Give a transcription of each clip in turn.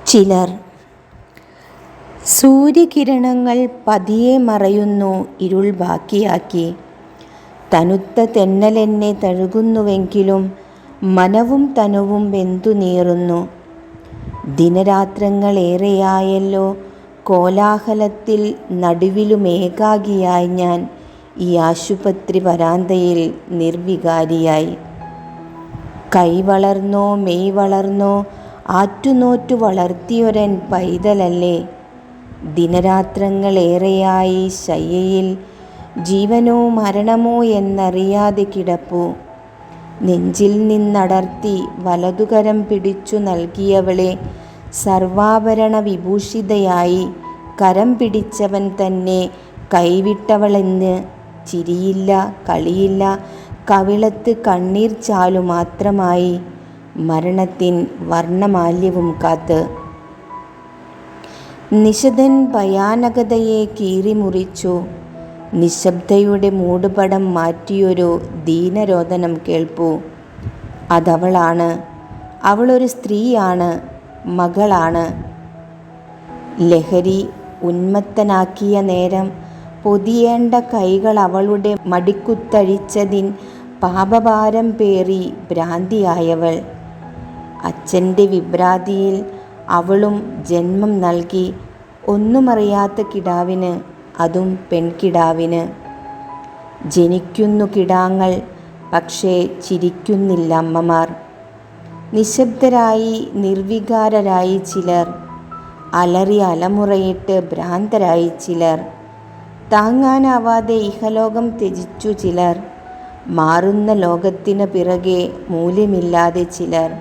ചിലർ. സൂര്യകിരണങ്ങൾ പതിയെ മറയുന്നു ഇരുൾ ബാക്കിയാക്കി. തണുത്ത തെന്നലെന്നെ തഴുകുന്നുവെങ്കിലും മനവും തനുവും വെന്തു നീറുന്നു. ദിനരാത്രങ്ങളേറെയായല്ലോ കോലാഹലത്തിൽ നടുവിലുമേകാകിയായി ഞാൻ ഈ ആശുപത്രി വരാന്തയിൽ നിർവികാരിയായി. കൈ വളർന്നോ മെയ് വളർന്നോ ആറ്റുനോറ്റു വളർത്തിയൊരൻ പൈതലല്ലേ. ദിനരാത്രങ്ങളേറെയായി ശയ്യയിൽ ജീവനോ മരണമോ എന്നറിയാതെ കിടപ്പു. നെഞ്ചിൽ നിന്നടർത്തി വലതുകരം പിടിച്ചു നൽകിയവളെ സർവാഭരണ വിഭൂഷിതയായി കരം പിടിച്ചവൻ തന്നെ കൈവിട്ടവളെന്ന്. ചിരിയില്ല, കളിയില്ല, കവിളത്ത് കണ്ണീർ ചാലു മാത്രമായി മരണത്തിൻ വർണ്ണമാല്യവും കാത്ത്. നിശബ്ദൻ ഭയാനകതയെ കീറിമുറിച്ചു. നിശബ്ദയുടെ മൂടുപടം മാറ്റിയൊരു ദീനരോദനം കേൾപ്പൂ. അതവളാണ്. അവളൊരു സ്ത്രീയാണ്, മകളാണ്. ലഹരി ഉന്മത്തനാക്കിയ നേരം പൊതിയേണ്ട കൈകൾ അവളുടെ മടിക്കുത്തഴിച്ചതിൻ പാപഭാരം പേറി ഭ്രാന്തിയായവൾ. അച്ഛൻ്റെ വിഭ്രാന്തിയിൽ അവളും ജന്മം നൽകി. ഒന്നുമറിയാത്ത കിടാവിന്, അതും പെൺകിടാവിന്. ജനിക്കുന്നു കിടാങ്ങൾ, പക്ഷേ ചിരിക്കുന്നില്ല അമ്മമാർ. നിശബ്ദരായി നിർവികാരരായി ചിലർ. അലറി അലമുറയിട്ട് ഭ്രാന്തരായി ചിലർ. താങ്ങാനാവാതെ ഇഹലോകം ത്യജിച്ചു ചിലർ. മാറുന്ന ലോകത്തിന് പിറകെ മൂല്യമില്ലാതെ ചിലർ.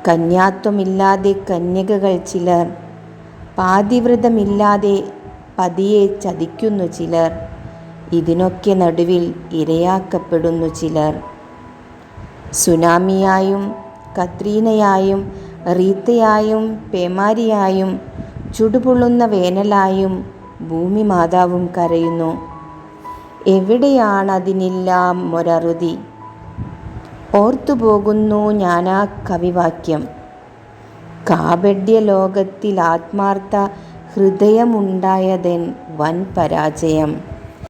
കന്യാത്വമില്ലാതെ കന്യകകൾ ചിലർ. പാതിവ്രതമില്ലാതെ പതിയെ ചതിക്കുന്നു ചിലർ. ഇതിനൊക്കെ നടുവിൽ ഇരയാക്കപ്പെടുന്നു ചിലർ. സുനാമിയായും കത്രീനയായും റീത്തയായും പേമാരിയായും ചുടുപൊള്ളുന്ന വേനലായും ഭൂമി മാതാവും കരയുന്നു. എവിടെയാണതിനെല്ലാം ഒരറുതി? ഓർത്തുപോകുന്നു ഞാനാ കവിവാക്യം. കാപഢ്യ ലോകത്തിൽ ആത്മാർത്ഥ ഹൃദയമുണ്ടായതെൻ വൻ പരാജയം.